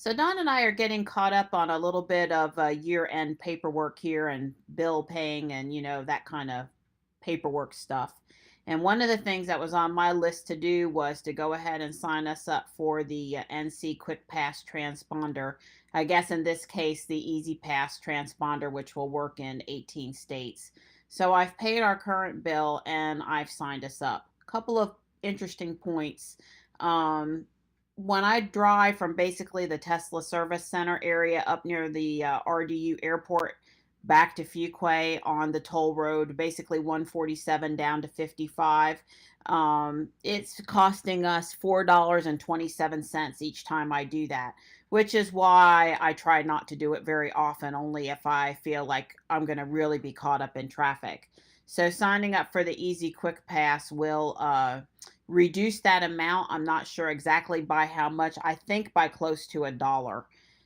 So Don and I are getting caught up on a little bit of year-end paperwork here and bill paying and that kind of paperwork stuff. And one of the things that was on my list to do was to go ahead and sign us up for the NC Quick Pass transponder. I guess in this case, the Easy Pass transponder, which will work in 18 states. So I've paid our current bill and I've signed us up. A couple of interesting points. Um, when I drive from basically the Tesla Service Center area up near the RDU airport back to Fuquay on the toll road, basically 147 down to 55, it's costing us $4.27 each time I do that, which is why I try not to do it very often, only if I feel like I'm going to really be caught up in traffic. So signing up for the Easy Quick Pass will reduce that amount. I'm not sure exactly by how much. I think by close to $1.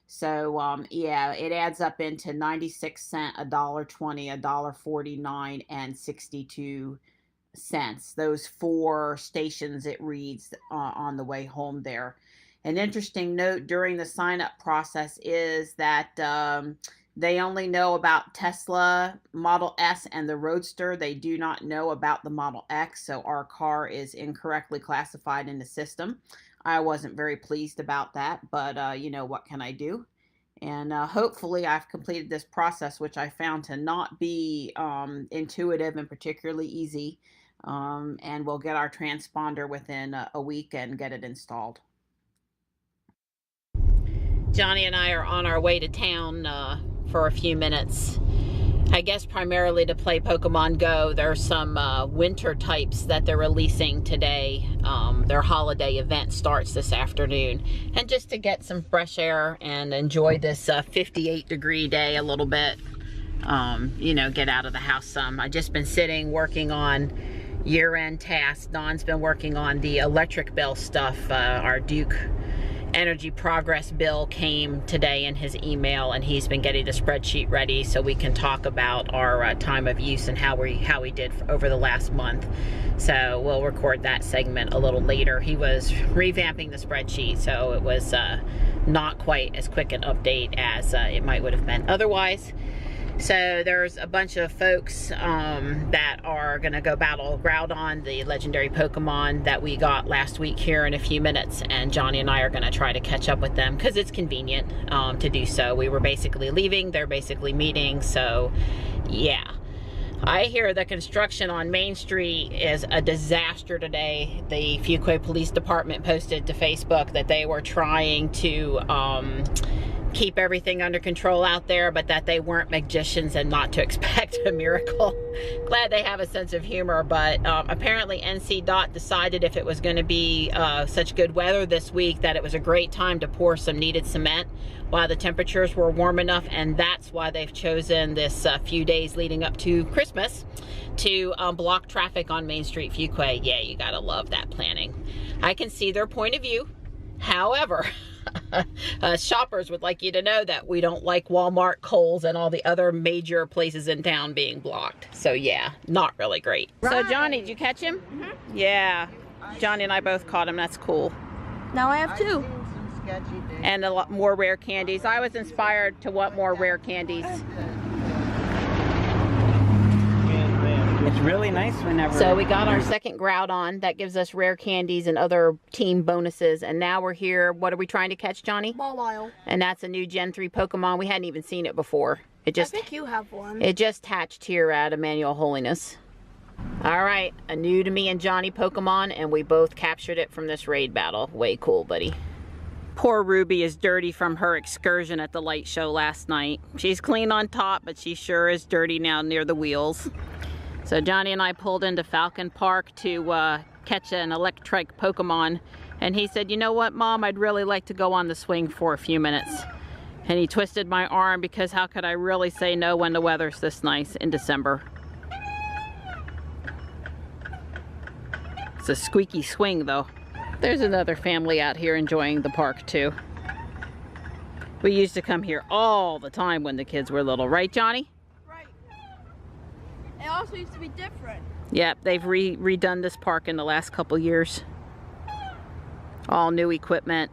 So yeah, it adds up into 96 cents, $1.20, $1.49, and 62 cents. Those four stations it reads on the way home there. An interesting note during the sign up process is that they only know about Tesla Model S and the Roadster. They do not know about the Model X, so our car is incorrectly classified in the system. I wasn't very pleased about that, but what can I do? And hopefully I've completed this process, which I found to not be intuitive and particularly easy, and we'll get our transponder within a week and get it installed. Johnny and I are on our way to town for a few minutes. I guess primarily to play Pokemon Go. There's some winter types that they're releasing today. Their holiday event starts this afternoon. And just to get some fresh air and enjoy this 58-degree day a little bit. Get out of the house some. I've just been sitting working on year-end tasks. Don's been working on the electric bill stuff. Our Duke Energy Progress bill came today in his email, and he's been getting the spreadsheet ready so we can talk about our time of use and how we did over the last month. So we'll record that segment a little later. He was revamping the spreadsheet, so it was not quite as quick an update as it might would have been otherwise. So there's a bunch of folks that are going to go battle Groudon, the legendary Pokemon that we got last week, here in a few minutes. And Johnny and I are going to try to catch up with them because it's convenient to do so. We were basically leaving, they're basically meeting. So yeah. I hear the construction on Main Street is a disaster today. The Fuquay Police Department posted to Facebook that they were trying to keep everything under control out there, but that they weren't magicians and not to expect a miracle. Glad they have a sense of humor, but apparently NC DOT decided if it was going to be such good weather this week that it was a great time to pour some needed cement while the temperatures were warm enough, and that's why they've chosen this few days leading up to Christmas to block traffic on Main Street Fuquay. Yeah, you gotta love that planning. I can see their point of view. However, shoppers would like you to know that we don't like Walmart, Kohl's, and all the other major places in town being blocked. So yeah, not really great. Right. So Johnny, did you catch him? Mm-hmm. Yeah, Johnny and I both caught him. That's cool. Now I have two. And a lot more rare candies. I was inspired to want more rare candies. It's really nice whenever... So we got our second Groudon. That gives us rare candies and other team bonuses. And now we're here. What are we trying to catch, Johnny? Mawile. And that's a new Gen 3 Pokemon. We hadn't even seen it before. I think you have one. It just hatched here at Emmanuel Holiness. All right, a new to me and Johnny Pokemon, and we both captured it from this raid battle. Way cool, buddy. Poor Ruby is dirty from her excursion at the light show last night. She's clean on top, but she sure is dirty now near the wheels. So Johnny and I pulled into Falcon Park to catch an electric Pokemon. And he said, you know what, Mom, I'd really like to go on the swing for a few minutes. And he twisted my arm because how could I really say no when the weather's this nice in December? It's a squeaky swing though. There's another family out here enjoying the park too. We used to come here all the time when the kids were little, right, Johnny? Right. It also used to be different. Yep, they've redone this park in the last couple years. All new equipment.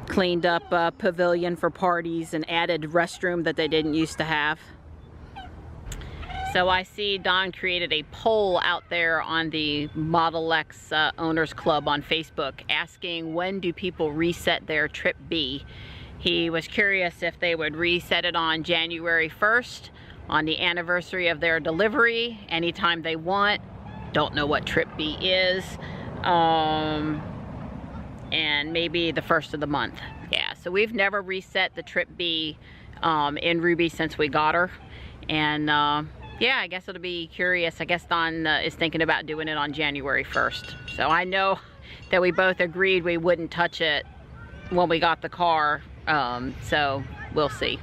Cleaned up a pavilion for parties and added restroom that they didn't used to have. So I see Don created a poll out there on the Model X Owners Club on Facebook asking when do people reset their Trip B. He was curious if they would reset it on January 1st, on the anniversary of their delivery, anytime they want. Don't know what Trip B is. And maybe the first of the month. Yeah, so we've never reset the Trip B in Ruby since we got her. And yeah, I guess it'll be curious. I guess Don is thinking about doing it on January 1st. So I know that we both agreed we wouldn't touch it when we got the car. So we'll see.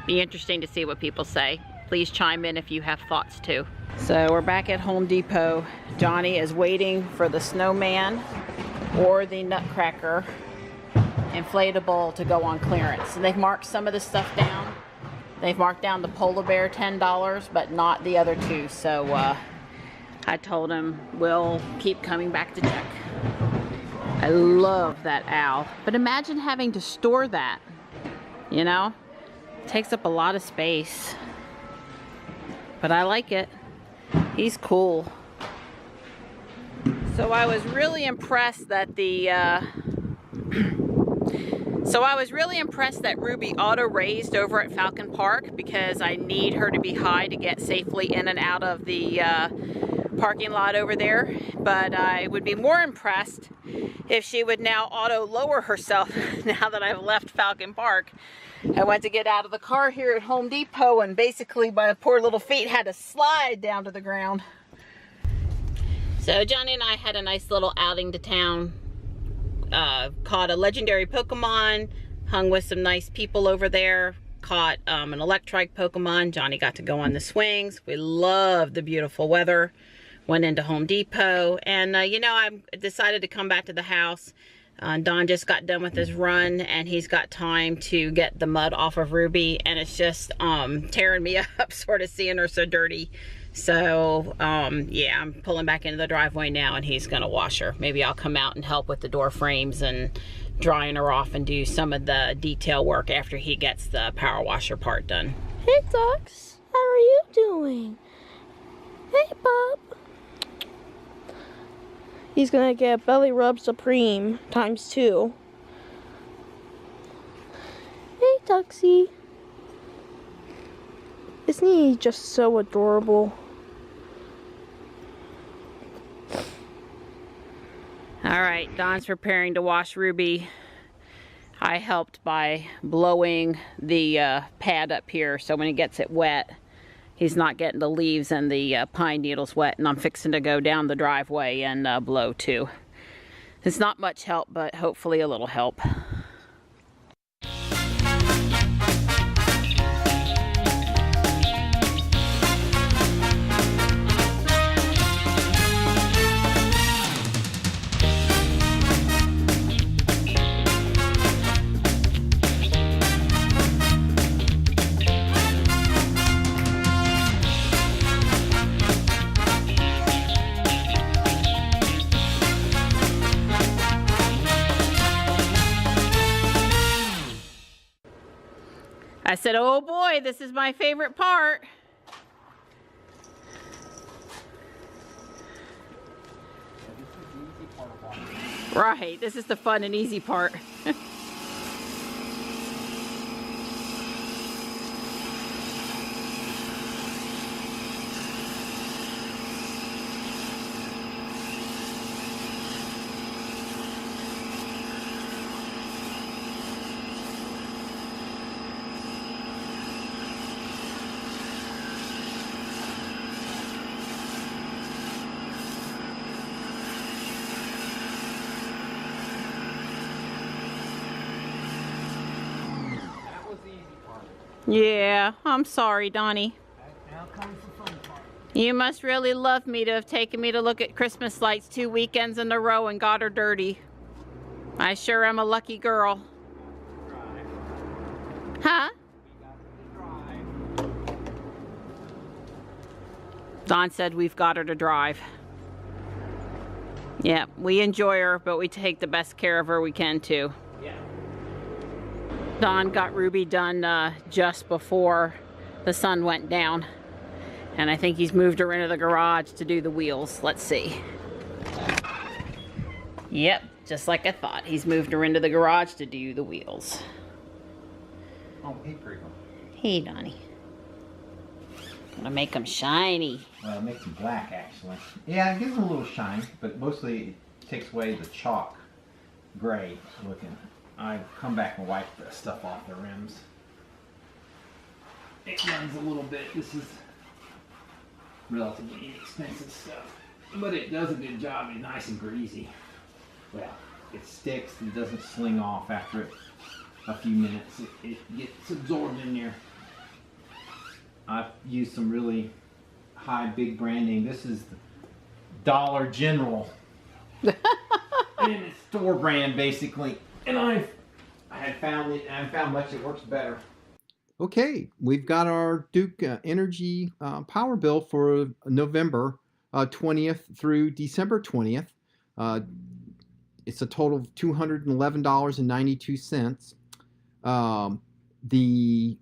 Be interesting to see what people say. Please chime in if you have thoughts too. So we're back at Home Depot. Johnny is waiting for the snowman or the Nutcracker inflatable to go on clearance. And they've marked some of the stuff down. They've marked down the polar bear $10, but not the other two. So I told him we'll keep coming back to check. I love that owl. But imagine having to store that, you know? It takes up a lot of space. But I like it. He's cool. So I was really impressed that Ruby auto raised over at Falcon Park, because I need her to be high to get safely in and out of the parking lot over there. But I would be more impressed if she would now auto lower herself now that I've left Falcon Park. I went to get out of the car here at Home Depot, and basically my poor little feet had to slide down to the ground. So Johnny and I had a nice little outing to town. Caught a legendary Pokemon, hung with some nice people over there, caught an electric Pokemon. Johnny got to go on the swings. We loved the beautiful weather. Went into Home Depot, and you know, I decided to come back to the house. Don just got done with his run, and he's got time to get the mud off of Ruby, and it's just tearing me up sort of seeing her so dirty. So yeah, I'm pulling back into the driveway now, and he's gonna wash her. Maybe I'll come out and help with the door frames and drying her off and do some of the detail work after he gets the power washer part done. Hey Tux, how are you doing? Hey Bob. He's gonna get Belly Rub Supreme ×2. Hey Tuxie. Isn't he just so adorable? All right, Don's preparing to wash Ruby. I helped by blowing the pad up here, so when he gets it wet, he's not getting the leaves and the pine needles wet, and I'm fixing to go down the driveway and blow too. It's not much help, but hopefully a little help. I said, oh boy, this is my favorite part. Right, this is the fun and easy part. Yeah, I'm sorry, Donnie. Now comes the fun part. You must really love me to have taken me to look at Christmas lights 2 weekends in a row and got her dirty. I sure am a lucky girl. Huh? Don said we've got her to drive. Yeah, we enjoy her, but we take the best care of her we can too. Yeah. Don got Ruby done just before the sun went down. And I think he's moved her into the garage to do the wheels. Let's see. Yep, just like I thought. He's moved her into the garage to do the wheels. Oh, hey, Crinkle. Hey, Donnie. Gonna make them shiny. Well, it makes them black, actually. Yeah, it gives them a little shine, but mostly it takes away the chalk gray looking. I come back and wipe the stuff off the rims. It runs a little bit. This is relatively inexpensive stuff, but it does a good job. It's nice and greasy. Well, it sticks and doesn't sling off after a few minutes. It gets absorbed in there. I've used some really high big branding. This is the Dollar General. And it's store brand basically. And I had found it, and I found much that works better. Okay, we've got our Duke Energy power bill for November 20th through December 20th. It's a total of $211.92.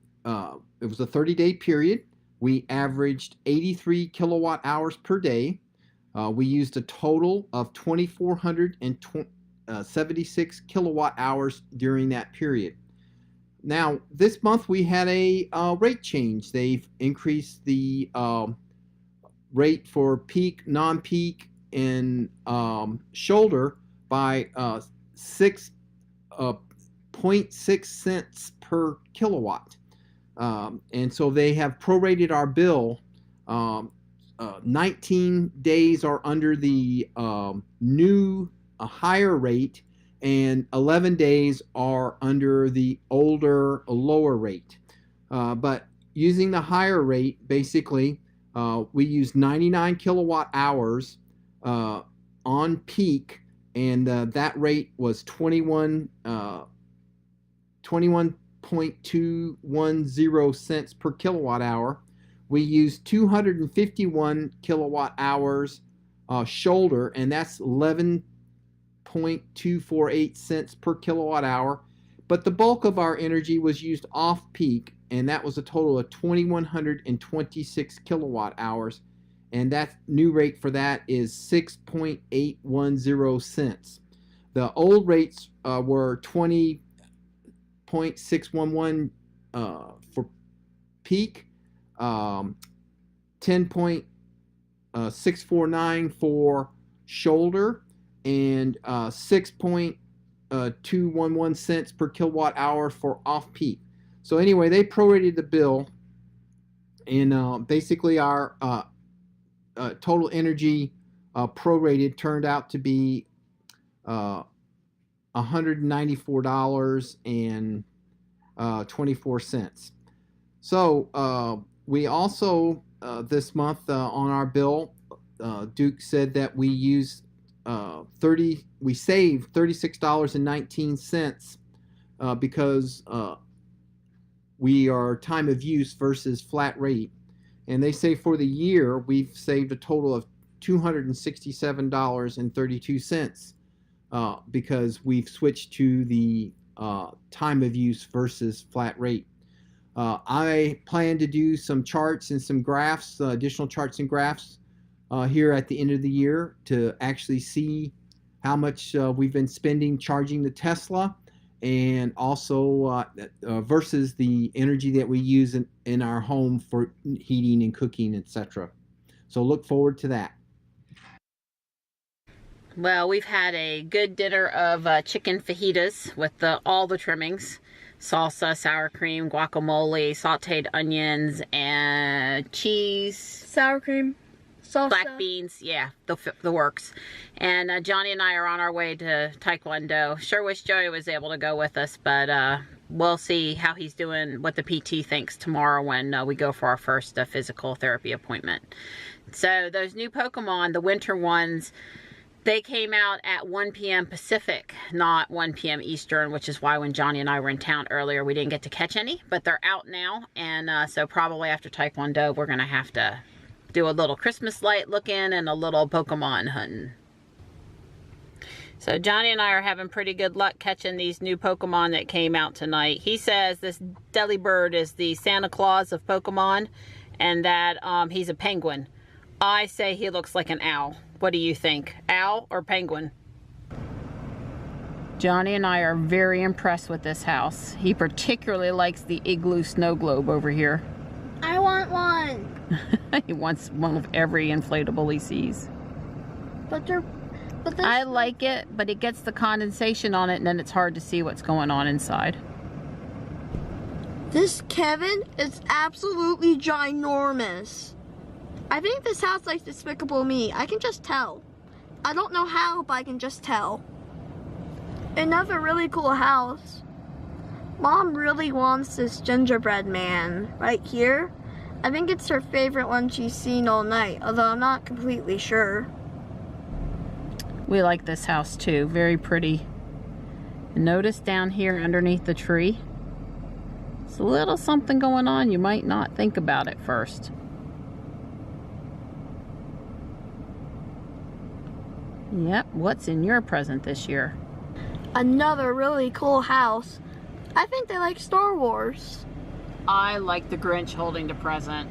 It was a 30-day period. We averaged 83 kilowatt hours per day. We used a total of 2,476 kilowatt hours during that period. Now, this month we had a rate change. They've increased the rate for peak, non-peak, and shoulder by 6.6 cents per kilowatt. And so they have prorated our bill. 19 days are under the new higher rate, and 11 days are under the older lower rate. But using the higher rate, basically, we use 99 kilowatt hours on peak, and that rate was 21.210 cents per kilowatt hour. We used 251 kilowatt hours shoulder, and that's 11.248 cents per kilowatt hour. But the bulk of our energy was used off peak, and that was a total of 2,126 kilowatt hours. And that new rate for that is 6.810 cents. The old rates were 20.611 for peak, 10.649 for shoulder, and 6.211 cents per kilowatt hour for off peak. So anyway, they prorated the bill, and basically our total energy prorated turned out to be $194.24. So we also this month on our bill, Duke said that we used we saved $36.19 because we are time of use versus flat rate. And they say for the year we've saved a total of $267.32 because we've switched to the time of use versus flat rate. I plan to do some charts and some graphs, additional charts and graphs here at the end of the year to actually see how much we've been spending charging the Tesla, and also versus the energy that we use in our home for heating and cooking, etc. So look forward to that. Well, we've had a good dinner of chicken fajitas with all the trimmings. Salsa, sour cream, guacamole, sauteed onions, and cheese. Sour cream, salsa. Black beans, yeah, the works. And Johnny and I are on our way to Taekwondo. Sure wish Joey was able to go with us, but we'll see how he's doing, what the PT thinks tomorrow when we go for our first physical therapy appointment. So those new Pokemon, the winter ones, they came out at 1 p.m. Pacific, not 1 p.m. Eastern, which is why when Johnny and I were in town earlier, we didn't get to catch any, but they're out now. And so probably after Taekwondo, we're going to have to do a little Christmas light looking and a little Pokemon hunting. So Johnny and I are having pretty good luck catching these new Pokemon that came out tonight. He says this Delibird is the Santa Claus of Pokemon and that he's a penguin. I say he looks like an owl. What do you think? Owl or penguin? Johnny and I are very impressed with this house. He particularly likes the igloo snow globe over here. I want one. He wants one of every inflatable he sees. But I like it, but it gets the condensation on it and then it's hard to see what's going on inside. This Kevin is absolutely ginormous. I think this house likes Despicable Me. I can just tell. I don't know how, but I can just tell. Another really cool house. Mom really wants this gingerbread man right here. I think it's her favorite one she's seen all night, although I'm not completely sure. We like this house too, very pretty. And notice down here underneath the tree, there's a little something going on you might not think about at first. Yep, what's in your present this year? Another really cool house. I think they like Star Wars. I like the Grinch holding the present.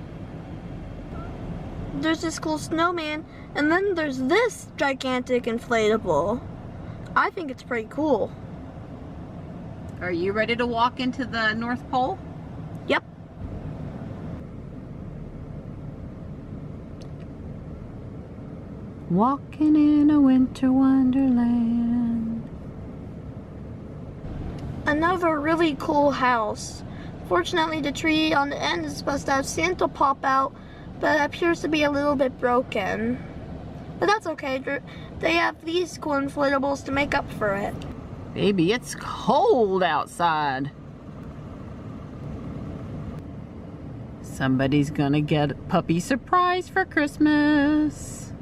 There's this cool snowman, and then there's this gigantic inflatable. I think it's pretty cool. Are you ready to walk into the North Pole? Yep. Walking in a winter wonderland. Another really cool house. Fortunately, the tree on the end is supposed to have Santa pop out, but it appears to be a little bit broken. But that's okay. They have these cool inflatables to make up for it. Baby, it's cold outside. Somebody's gonna get a puppy surprise for Christmas.